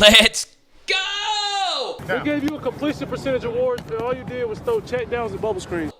Let's go! We gave you a completion percentage award, and all you did was throw check downs and bubble screens.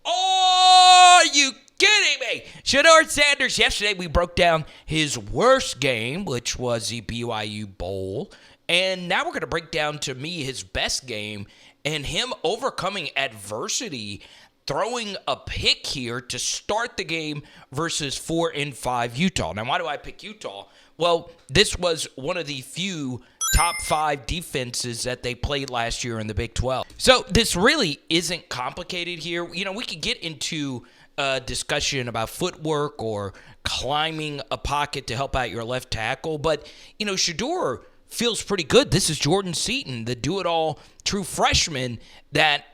Are you kidding me? Shedeur Sanders, yesterday we broke down his worst game, which was the BYU Bowl. And now we're going to break down, to me, his best game and him overcoming adversity, throwing a pick here to start the game versus 4-5 Utah. Now, why do I pick Utah? Well, this was one of the few top 5 defenses that they played last year in the Big 12. So this really isn't complicated here. You know, we could get into a discussion about footwork or climbing a pocket to help out your left tackle, but, you know, Shedeur feels pretty good. This is Jordan Seaton, the do-it-all true freshman that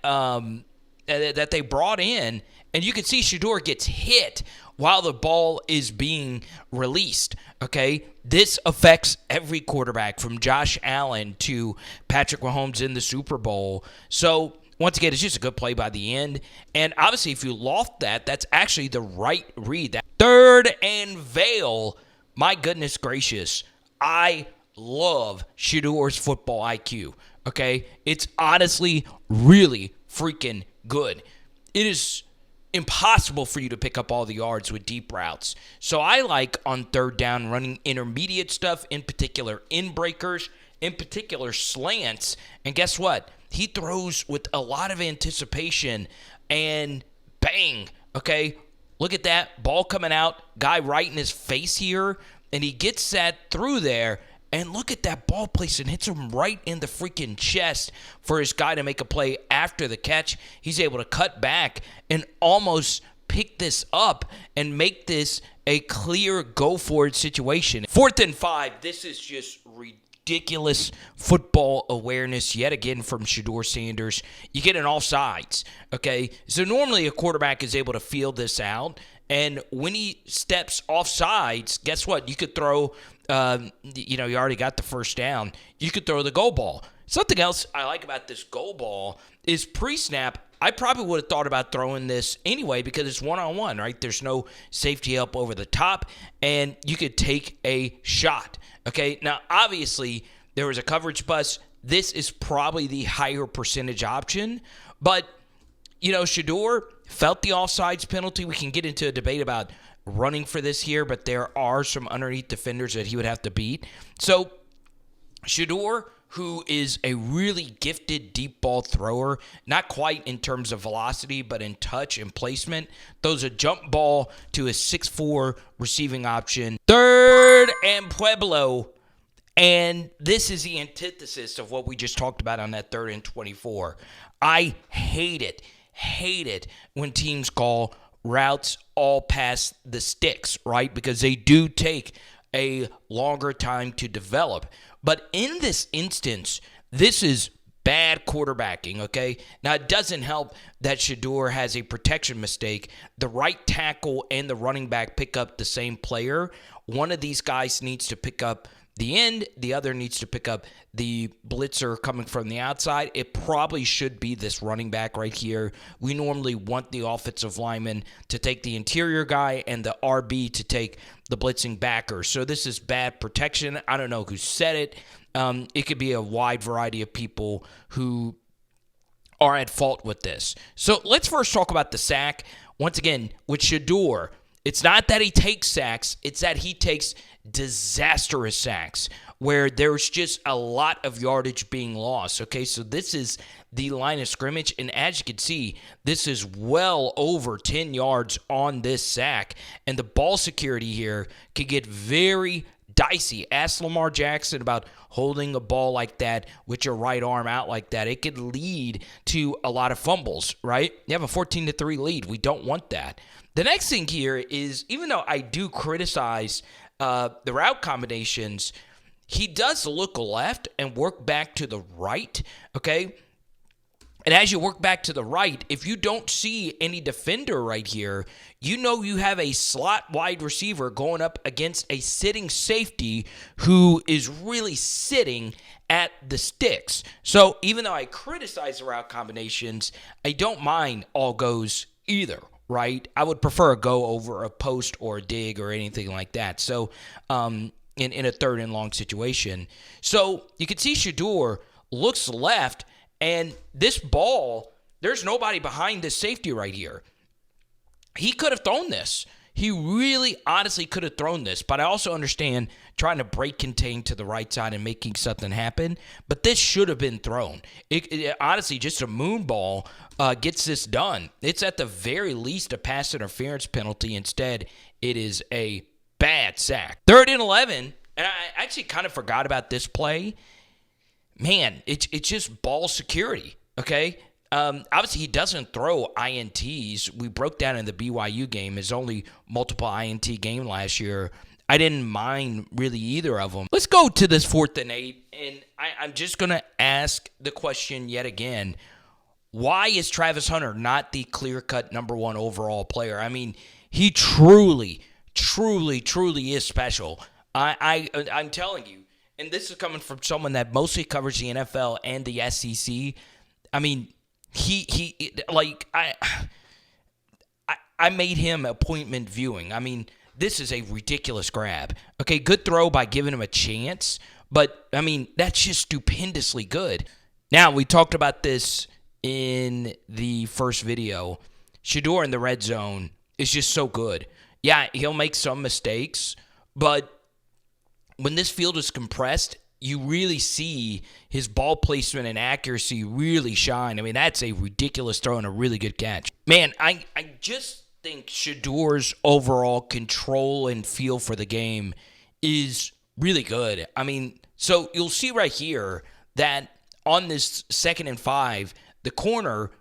they brought in, and you can see Shedeur gets hit while the ball is being released, okay? This affects every quarterback from Josh Allen to Patrick Mahomes in the Super Bowl. So, once again, it's just a good play by the end. And obviously, if you loft that, that's actually the right read. That 3rd and Vail, my goodness gracious, I love Shedeur's football IQ, okay? It's honestly really freaking good. It is impossible for you to pick up all the yards with deep routes. So I like on 3rd down running intermediate stuff, in particular in breakers, in particular slants. And guess what? He throws with a lot of anticipation and bang, okay? Look at that. Ball coming out, guy right in his face here, and he gets that through there. And look at that ball placement. Hits him right in the freaking chest for his guy to make a play after the catch. He's able to cut back and almost pick this up and make this a clear go-for-it situation. 4th and 5. This is just ridiculous football awareness yet again from Shedeur Sanders. You get an offsides, okay? So normally a quarterback is able to feel this out. And when he steps off sides, guess what? You could throw, you already got the first down. You could throw the goal ball. Something else I like about this goal ball is pre-snap. I probably would have thought about throwing this anyway because it's one-on-one, right? There's no safety help over the top, and you could take a shot, okay? Now, obviously, there was a coverage bust. This is probably the higher percentage option, but Shedeur felt the offsides penalty. We can get into a debate about running for this here, but there are some underneath defenders that he would have to beat. So Shedeur, who is a really gifted deep ball thrower, not quite in terms of velocity, but in touch and placement, throws a jump ball to a 6'4 receiving option. 3rd and Pueblo. And this is the antithesis of what we just talked about on that 3rd and 24. I hate it when teams call routes all past the sticks, right? Because they do take a longer time to develop. But in this instance, this is bad quarterbacking, okay? Now, it doesn't help that Shedeur has a protection mistake. The right tackle and the running back pick up the same player. One of these guys needs to pick up the end. The other needs to pick up the blitzer coming from the outside. It probably should be this running back right here. We normally want the offensive lineman to take the interior guy and the RB to take the blitzing backer. So this is bad protection. I don't know who said it. It could be a wide variety of people who are at fault with this. So let's first talk about the sack. Once again, with Shedeur, it's not that he takes sacks, it's that he takes disastrous sacks where there's just a lot of yardage being lost. Okay, so this is the line of scrimmage, and as you can see, this is well over 10 yards on this sack, and the ball security here could get very dicey. Ask Lamar Jackson about holding a ball like that with your right arm out like that. It could lead to a lot of fumbles, right? You have a 14-3 lead. We don't want that. The next thing here is, even though I do criticize the route combinations, he does look left and work back to the right, okay? And as you work back to the right, if you don't see any defender right here, you know you have a slot wide receiver going up against a sitting safety who is really sitting at the sticks. So even though I criticize the route combinations, I don't mind all goes either, right? I would prefer a go over a post or a dig or anything like that. So in a third and long situation. So you can see Shedeur looks left, and this ball, there's nobody behind this safety right here. He could have thrown this. He really, honestly could have thrown this. But I also understand trying to break contain to the right side and making something happen. But this should have been thrown. Honestly, just a moon ball gets this done. It's at the very least a pass interference penalty. Instead, it is a bad sack. 3rd and 11. And I actually kind of forgot about this play. Man, it's just ball security, okay? Obviously, he doesn't throw INTs. We broke down in the BYU game his only multiple INT game last year. I didn't mind really either of them. Let's go to this 4th and 8, and I'm just going to ask the question yet again. Why is Travis Hunter not the clear-cut number 1 overall player? I mean, he truly is special. I'm telling you, and this is coming from someone that mostly covers the NFL and the SEC. I mean, I made him appointment viewing. I mean, this is a ridiculous grab. Okay, good throw by giving him a chance, but, I mean, that's just stupendously good. Now, we talked about this in the first video. Shedeur in the red zone is just so good. Yeah, he'll make some mistakes, but when this field is compressed, you really see his ball placement and accuracy really shine. I mean, that's a ridiculous throw and a really good catch. Man, I just think Shedeur's overall control and feel for the game is really good. I mean, so you'll see right here that on this 2nd and 5, the corner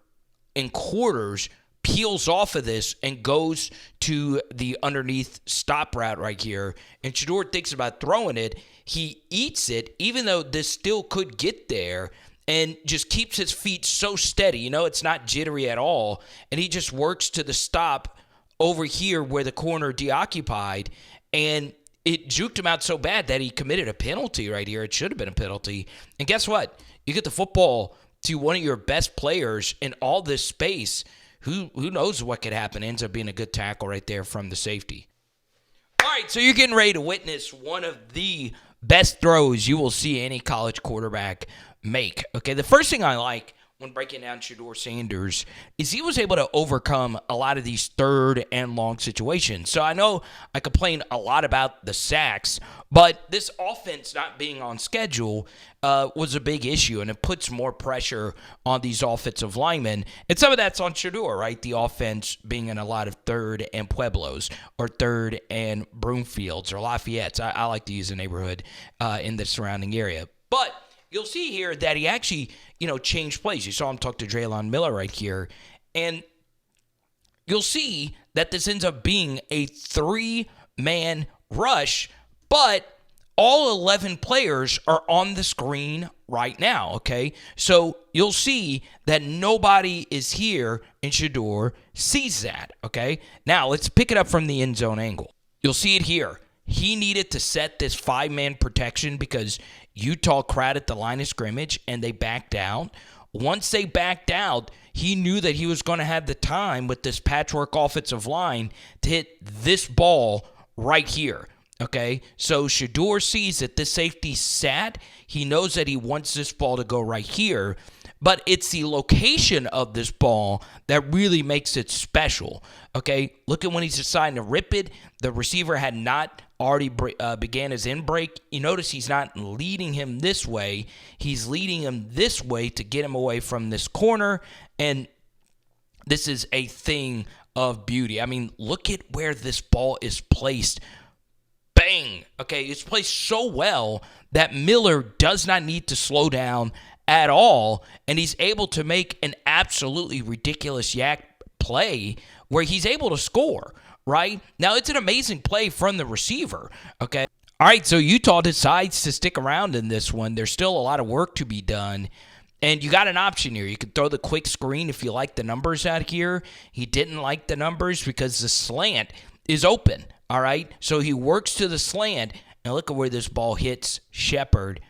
in quarters peels off of this and goes to the underneath stop route right here. And Shedeur thinks about throwing it. He eats it, even though this still could get there, and just keeps his feet so steady. You know, it's not jittery at all. And he just works to the stop over here where the corner deoccupied. And it juked him out so bad that he committed a penalty right here. It should have been a penalty. And guess what? You get the football to one of your best players in all this space. Who knows what could happen? Ends up being a good tackle right there from the safety. All right, so you're getting ready to witness one of the best throws you will see any college quarterback make. Okay, the first thing I like when breaking down Shedeur Sanders is he was able to overcome a lot of these 3rd and long situations. So I know I complain a lot about the sacks, but this offense not being on schedule was a big issue, and it puts more pressure on these offensive linemen. And some of that's on Shedeur, right? The offense being in a lot of 3rd and Pueblos or 3rd and Broomfields or Lafayette's. I like to use the neighborhood in the surrounding area. But you'll see here that he actually, changed plays. You saw him talk to Draylon Miller right here. And you'll see that this ends up being a 3-man rush, but all 11 players are on the screen right now, okay? So you'll see that nobody is here, and Shedeur sees that, okay? Now, let's pick it up from the end zone angle. You'll see it here. He needed to set this 5-man protection because Utah crowded the line of scrimmage and they backed out. Once they backed out, he knew that he was going to have the time with this patchwork offensive line to hit this ball right here. Okay, so Shedeur sees that this safety sat. He knows that he wants this ball to go right here, but it's the location of this ball that really makes it special. Okay, look at when he's deciding to rip it. The receiver had not already began his in break. You notice he's not leading him this way. He's leading him this way to get him away from this corner, and this is a thing of beauty. I mean, look at where this ball is placed. Bang! Okay, it's placed so well that Miller does not need to slow down at all, and he's able to make an absolutely ridiculous yak play where he's able to score, right? Now, it's an amazing play from the receiver, okay? All right, so Utah decides to stick around in this one. There's still a lot of work to be done, and you got an option here. You can throw the quick screen if you like the numbers out here. He didn't like the numbers because the slant is open. All right, so he works to the slant, and look at where this ball hits Shepard.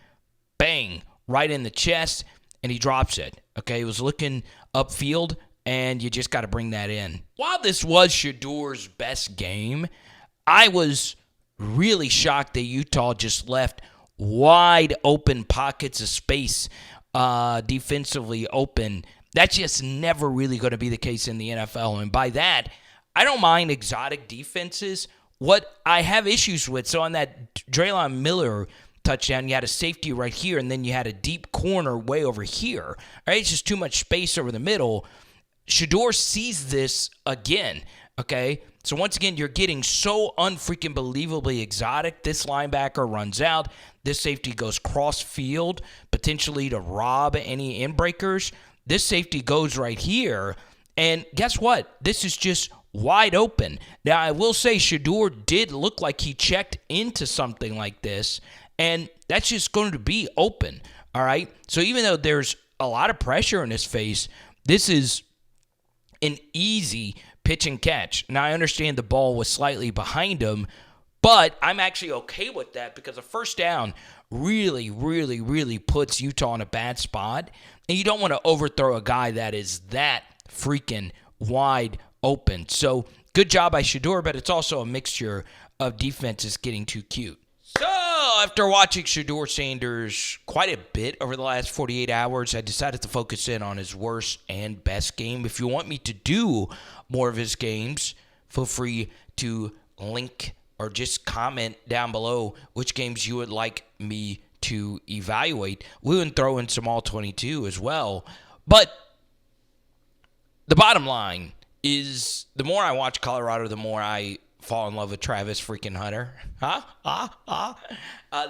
Bang, right in the chest, and he drops it. Okay, he was looking upfield, and you just got to bring that in. While this was Shedeur's best game, I was really shocked that Utah just left wide open pockets of space defensively open. That's just never really going to be the case in the NFL. And by that, I don't mind exotic defenses. What I have issues with, so on that Draylon Miller touchdown, you had a safety right here, and then you had a deep corner way over here. Right? It's just too much space over the middle. Shedeur sees this again, okay? So once again, you're getting so unfreaking believably exotic. This linebacker runs out. This safety goes cross field, potentially to rob any inbreakers. This safety goes right here, and guess what? This is just wide open. Now, I will say Shedeur did look like he checked into something like this, and that's just going to be open, all right? So even though there's a lot of pressure in his face, this is an easy pitch and catch. Now, I understand the ball was slightly behind him, but I'm actually okay with that because a first down really, really, really puts Utah in a bad spot, and you don't want to overthrow a guy that is that freaking wide open. So good job by Shedeur, but it's also a mixture of defenses getting too cute. So after watching Shedeur Sanders quite a bit over the last 48 hours, I decided to focus in on his worst and best game. If you want me to do more of his games, feel free to link or just comment down below which games you would like me to evaluate. We would throw in some All-22 as well. But the bottom line is the more I watch Colorado, the more I fall in love with Travis freaking Hunter.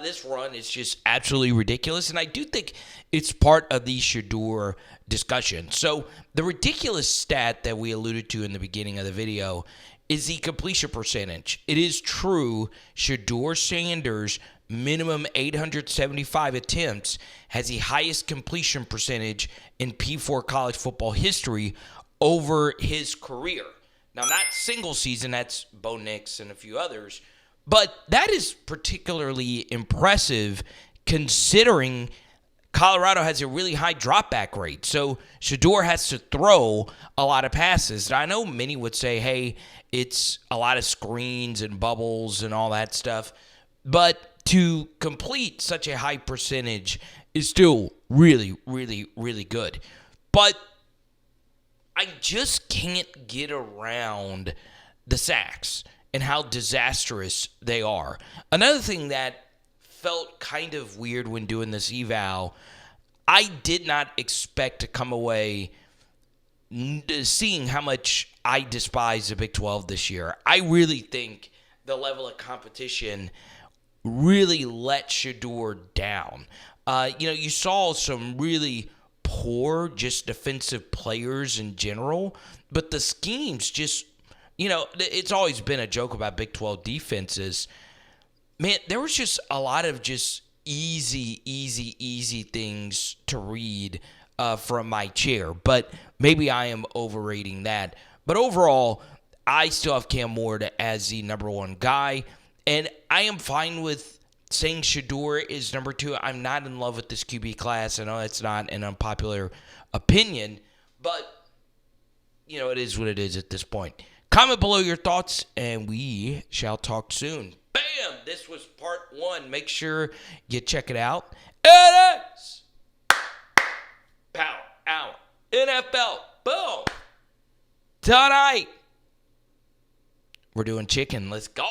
This run is just absolutely ridiculous, and I do think it's part of the Shedeur discussion. So the ridiculous stat that we alluded to in the beginning of the video is the completion percentage. It is true, Shedeur Sanders, minimum 875 attempts, has the highest completion percentage in P4 college football history over his career. Now, not single season, that's Bo Nix and a few others, but that is particularly impressive considering Colorado has a really high dropback rate. So Shedeur has to throw a lot of passes. Now, I know many would say, hey, it's a lot of screens and bubbles and all that stuff, but to complete such a high percentage is still really, really, really good. But I just can't get around the sacks and how disastrous they are. Another thing that felt kind of weird when doing this eval, I did not expect to come away seeing how much I despise the Big 12 this year. I really think the level of competition really let Shedeur down. You saw some really poor just defensive players in general, but the schemes just, it's always been a joke about Big 12 defenses. Man, there was just a lot of just easy things to read from my chair, but maybe I am overrating that. But overall, I still have Cam Ward as the number one guy, and I am fine with saying Shedeur is number two. I'm not in love with this QB class. I know it's not an unpopular opinion, but, it is what it is at this point. Comment below your thoughts, and we shall talk soon. Bam! This was part one. Make sure you check it out. It is Power Hour NFL. Boom! Tonight, we're doing chicken. Let's go.